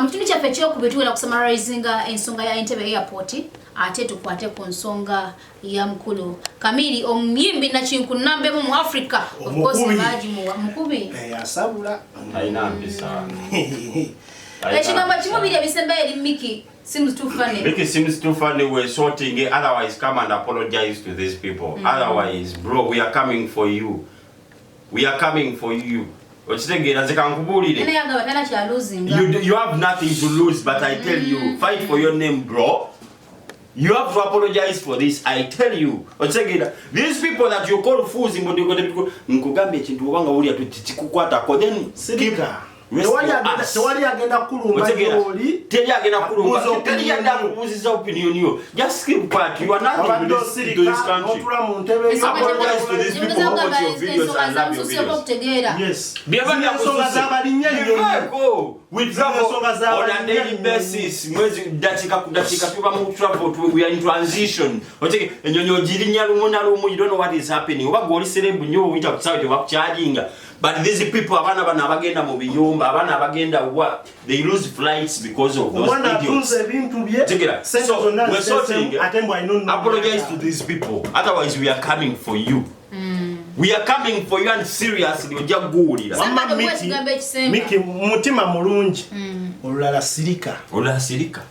Mutuni cha pecheo kubituwela kusamarizinga ensonga ya Entebbe Airport ate tukwate ku nsonga ya mkulu Kamili omuyimbi na chinkunambe mu Africa of course baji mu mukubi asabula aina mpisa Chingamba chimubiri ebisembe eri Mickey seems too funny. Mickey seems too funny. We're sorting it. Otherwise, come and apologize to these people. Otherwise, bro, we are coming for you. We are coming for you. You have nothing to lose, but I tell you, fight for your name, bro. You have to apologize for this. I tell you. These people that you call fools, then keep just keep quiet. You are not to this country. Apologize to these people who watch your videos and love your videos. Yes. We travel on a daily basis. We are in transition. You don't know what is happening. But these people they lose flights because of those idiots. So we're sorting. Apologize to these people. Otherwise we are coming for you. We are coming for you and seriously. Miki mutima mulungi. Olala sirika. Olala sirika.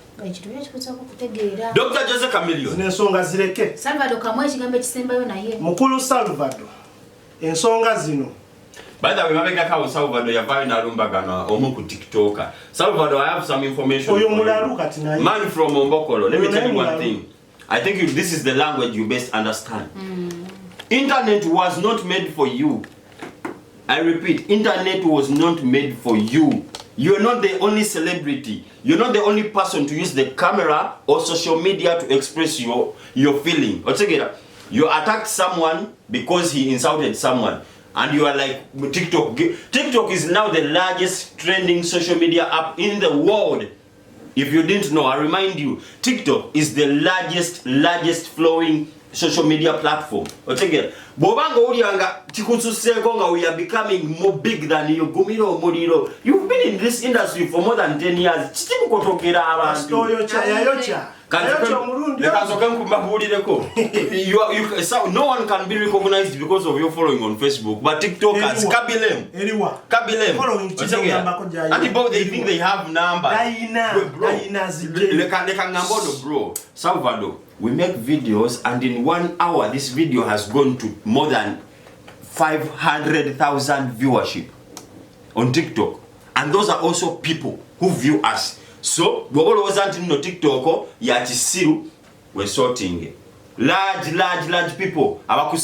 Dr. Jose Chameleon. Ensonga zireke. Salvador kamwe kigambe kisembayo naye. Mukulu Salvador. Ensonga zino. By the way, Mabega Kao Salvador, you're very narumbagana, Omoku TikToker. Salvador, I have some information for you. Man from Ombokolo, let me tell you one thing. I think this is the language you best understand. Internet was not made for you. I repeat, internet was not made for you. You're not the only celebrity. You're not the only person to use the camera or social media to express your feeling. You attacked someone because he insulted someone. And you are like, TikTok. TikTok is now the largest trending social media app in the world. If you didn't know, I remind you, TikTok is the largest flowing social media platform. Bobango ulianga tikususengonga, we are becoming more big than you. Gumiro Moriro. You've been in this industry for more than 10 years. No one can be recognized because of your following on Facebook, but TikTok has Kabilem. And they think they have numbers. Bro, Salvador, we make videos, and in 1 hour this video has gone to more than 500,000 viewership on TikTok, and those are also people who view us. So, we wasn't in no TikTok, yachisiru, we're sorting. Large people. They are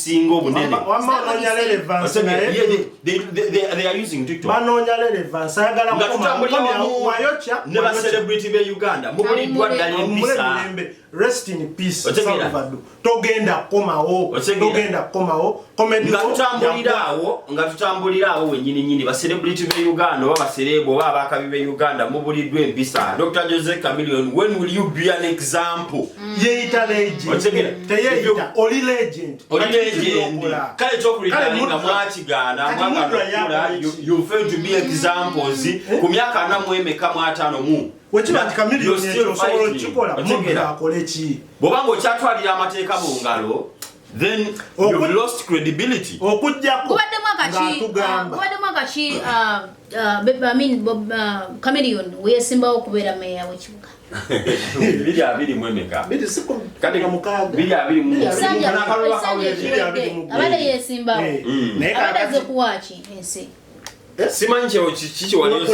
using TikTok. Never celebrity in Uganda. Rest in peace, Salvador. Togenda komao. Ngatutambulirawo wenyini ba celebrity be Uganda, ba celebo ba akabibe Uganda mubulidwe mpisa. Dr. Jose Chameleon, when will you be an example? Yeita legend. Teyeita oli legend. Kale chokulikananga mwachigana mwanga you fail to be examples. Ku myaka namweme kama 5 mu. Wechiba Chameleon yechosolo chikola mugera akolechi. Bobango chatwalira amateeka mu ngalo, then you've lost credibility. Okujjako. I mean Chameleon weyesimbawo okubeera meya w'ekibuga. Bilya abiri mwemeka. Bidi siko kati kamukaga. Bilya abiri mu. Abade yesimbawo. Abade kuwachi ensi. Simanche chicho waliyose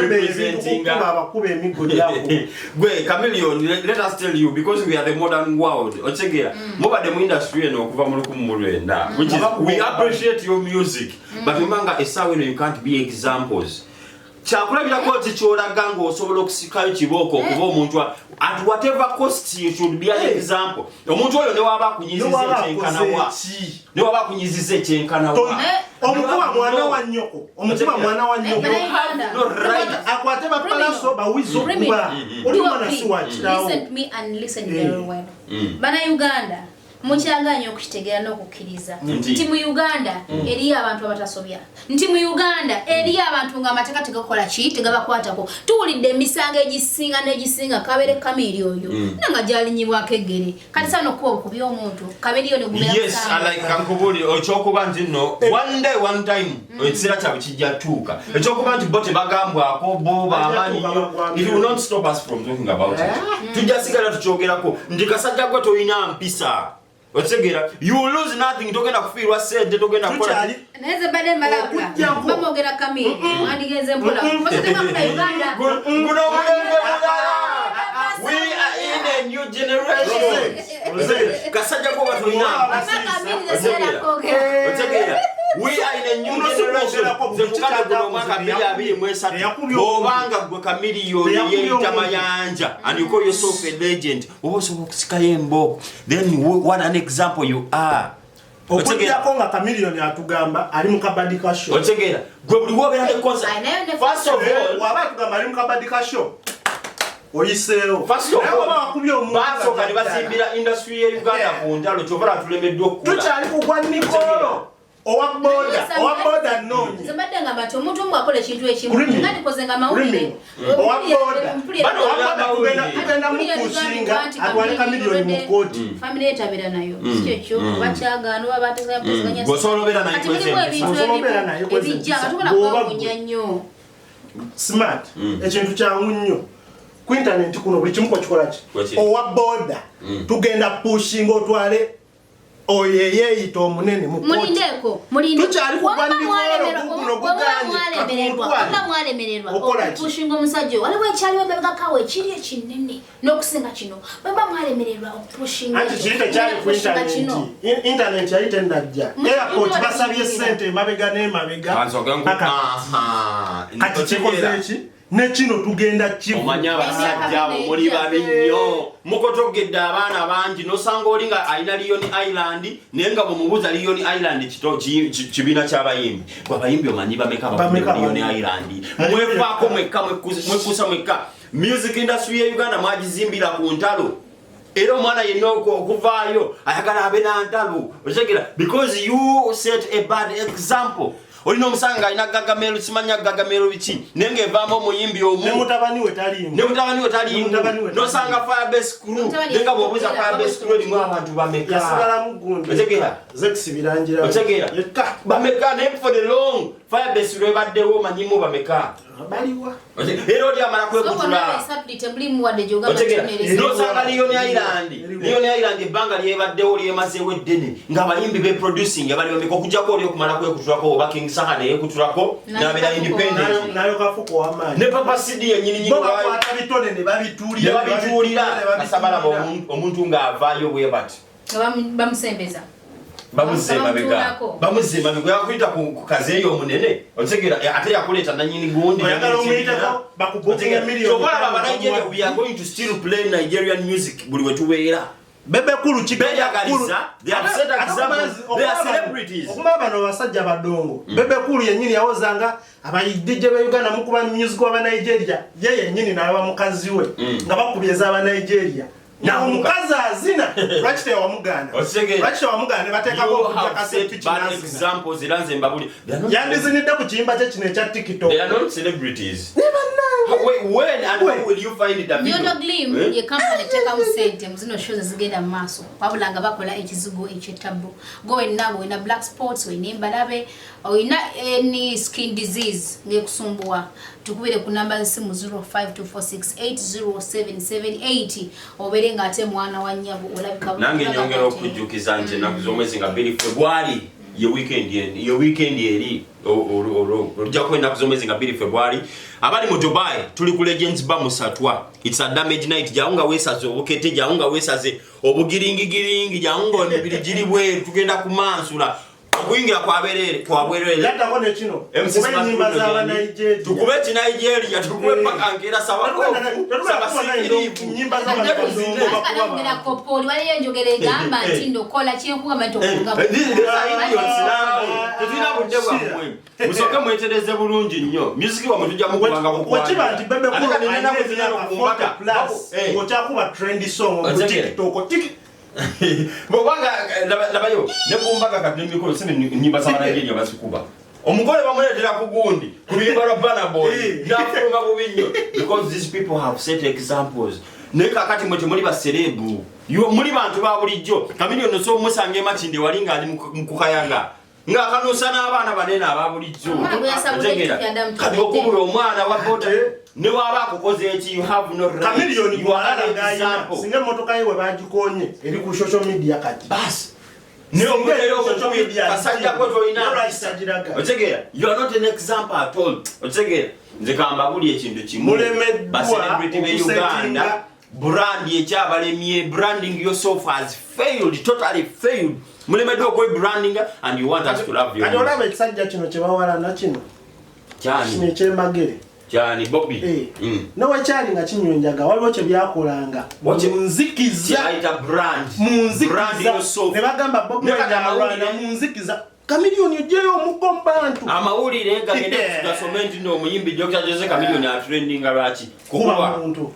representing abakube emigo yako. Gwe Chameleon, let us tell you, because we are the modern world. Ochegera moba the industry no kuva mu 1990, which is we appreciate your music, but remember esawe no you can't be examples. Chakulabira ko chichoraga ngo osobola okusikayo kiboko okuba omuntu at whatever cost you should be an example. Omuntu oyo ne waba kunyiziza ekyenkana wa. Omukuba mwana wa nnyoko. Omukuba mwana wa nnyoko. Akwate bapalaso bawizo kuba. Oli mwana si wa kitawo. Listen to me and listen very well. Bana Uganda, mukyaganya okukitegera n'okukkiriza nti mu Uganda eriyo abantu abatasobya nti mu Uganda eriyo abantu nga amateeka tegakola ki tegabakwatako tuwulidde emisango egisinga n'egisinga kabere kamiri oyo nanga gyalinyibwako eggere kati sano okuba okubi omuntu kamiliyoni gumera yes like kankubuli okyokuba nti no one day one time ekiseera kyabwe kijja tuuka ekyokuba nti bo tebagambwako bo bamanyi it will not stop us from talking about it tujja sigala tukyogerako ndi kasajja gwe toyina mpisa otegera you will lose nothing togenda kufiirwa sente togenda kukola neze bade malabula bamogera kamiri mwandigeze mpola kozeka kuna Uganda we are in a new generation kasajja ko batoyina otegera we are in a new generation zekukana kuno mwaka 2023 obanga gwe kamiliyoni yeyita mayanja and you call yourself a legend obosobola okusikayo embo then what an example you are okujja konga kamiliyoni atugamba ali mu kabadika show otegera gwe buli wobera ne concert first of all waba tugamba ali mu kabadika show oyiseewo first of all baso kali basimbira industry ye Uganda ku ntalo kyobala tulemeddwa okukula tukyali kugwa Nikolo owa boda nonyi zabadde nga bato omuntu omu akola ekintu ekimu ngati kozenga mawulire owa boda tugenda mukushinga atwale kamiliyoni mu kooti family etabera nayo kyekyo bakyagaano babateza mpezaganya gosolobera nayo ebijja tugenda kubawonya nnyo smart ekintu kyangu nnyo ku internet kuno buli kimu kokikola ki owa boda tugenda pushinga otwale oyeyeyita omunene mu mulindeko mulinde tukyali kugwa Nikolo mwalemererwa okupushinga omusajja waliwo ekyaliwo mbegakawo ekiri ekinene n'okusinga kino baba mwalemererwa okupushinga anti kiyite kyali ku internet yayite ndajja airport basabye sente emabega n'emabega kati kikoze eki nekino tugenda kivu omanya abasajja omuli babi nnyo mukotogedde abaana bangi nosanga oli nga alina Lion Island naye nga bwemubuuza Lion Island kibiina ky'abayimbi gwe abayimbi omanyi bameka abakuba Lion Island mwefaako mwekka mwekuusa mwekka music industry ye Uganda mwagizimbira ku ntalo era omwana yenna okuvaayo ayagala abe na ntalo otegera because you set a bad example olino omusanga alina gagamero simanya gagamero biki nenge evaamu omuyimbi omu ne mutabani we taliimu nosanga Firebase crew nenga bwobuuza Firebase crew erimu abantu bameka yasigala mugundi otegera zekisibirangira otegera bameka naye for the long Firebase lwebaddewo manyimu bameka baliwa era oli amala kwekutula nosanga Lion Island ebbanga lyebaddewo lyemazeewo eddene ng'abayimbi beproducing abali bameka okujjako oli okumala kwekutulako oba King Sahane yekutulako n'abeera independent nayo kafuko w'amaanyi ne Papa Sidi yennyini bakwata bitone ne babituulira basabala omuntu ng'avaayo bwe bati bamusembeza bamuzema bigwe yakuyita ku kazeeyo omunene otegera ate yakuleeta nanyini gundi Nigeria, we are going to still play Nigerian music buli wetubeera bebe kulu kibeyagaliza they have set examples they are celebrities okumaba bano basajja badongo bebe kulu yennyini yawozanga abayidije be Uganda mukuba music wa Nigeria ye yennyini nalaba mukazi we nga bakubyeza aba Nigeria na omukazi azina lwaki tewamuganda bateekako okujja examples iranze mbabuli yandizinidde ku kiyimba kye kino ekya TikTok they are not celebrities when and how will you find the video Nyondo Glim ye company teka musente muzino shows zigenda maso wabula nga bakola ekizigo ekyetabu go enabo ina black spots we nimbalabe ina any skin disease ngekusumbua tukubire ku namba zisimu 0524680778 oberenga ate mwana wa nyabu olabika nange nyongera okujjukiza nti nakuzomwezi nga 2 February ye weekend eri ojja kwenda kuzomwezi nga 2 February abali mu Dubai tuli ku Legends Bar Musatwa it's a damage night jaunga wesaze obukete jaunga wesaze obugiringi jaunga emibiri giri bwe tugenda kumansula okuyingira kwabwerere lata kone kino kubera nyimba za Nigeria tukube ti Nigeria tukube paka ngera sabako nyimba za ngera kopoli wale yenjogere gamba tindo kola kyenkuga mato kunga tuzina budebwa mwe musoke mwetereze bulungi nnyo music wa mutujja mukubanga kukwanya wachiba nti bebe kula nina kuzina kumbaka plus ngochakuba trendy song on TikTok Bwanga labayo ne kumbaga kadde mikolo sine nyimba za Nigeria basikuba. Omugole bamuletera ku gundi ku luyimba lwa Burna Boy n'afuluma bubinyo because these people have set examples. Ne kakati mwe temuli baserebu. Yo muli bantu ba bulijjo. Chameleon so musange matinde walinga ali mukukayanga. Nga kanusana abaana banene ababulijjo. Kati okubula omwana wa boda ne waba akukoze eki you have no right. Chameleon you are example. Singa motoka yewe bagikonye eri ku social media kati. Bas. Ne omugero social media kasajja kweto ina. Otegera you are not an example at all. Otegera nze kamba buli ekintu kimu. Ba celebrity be Uganda brand yechabalemye branding yourself has failed, totally failed. Mulemedo ko branding and you want us to love you. Kano laba ekisajja kino kye bawala na kino. Kyani. Kino kyemagere. Kyani Bobby. Nawe kyali nga kinyonjaga waliwo kye byakolanga. Munzikiza. Kyaita brand. Munzikiza. Brand yourself. Ne bagamba Bobby na munzikiza. Chameleon yeyo mukombantu. Amawulire gagende kugasomenti no muyimbi Dr. Jose Chameleon a trending lwaki. Kuba muntu.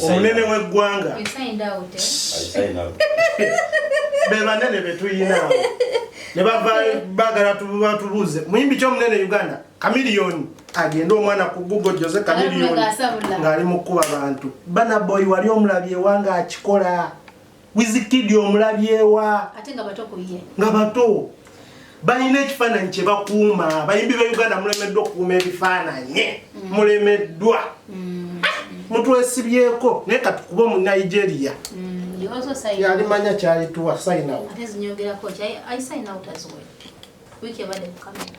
Omunene w'eggwanga. I signed out. I signed out. Bebanene betuyina. Ne bava bagala tuluze. Muyimbi kyo munene Uganda. Chameleon agenda omwana ku Google Jose Chameleon ngali mukuba bantu. Burna Boy wali omulabye wanga akikola. Wizkid omulabye wa. Ate nga bato kuye. Nga bato. Balina ekifaananyi kye bakuuma. Bayimbi be Uganda mulemeddwa okukuuma ebifaananyi. Mulemeddwa. Mutwesibyeko naye katukuba mu Nigeria. You also sign. Yali manya kyali tuwa sign out. Ate zinyongerako I sign out as well. Wiki abadde mukamera.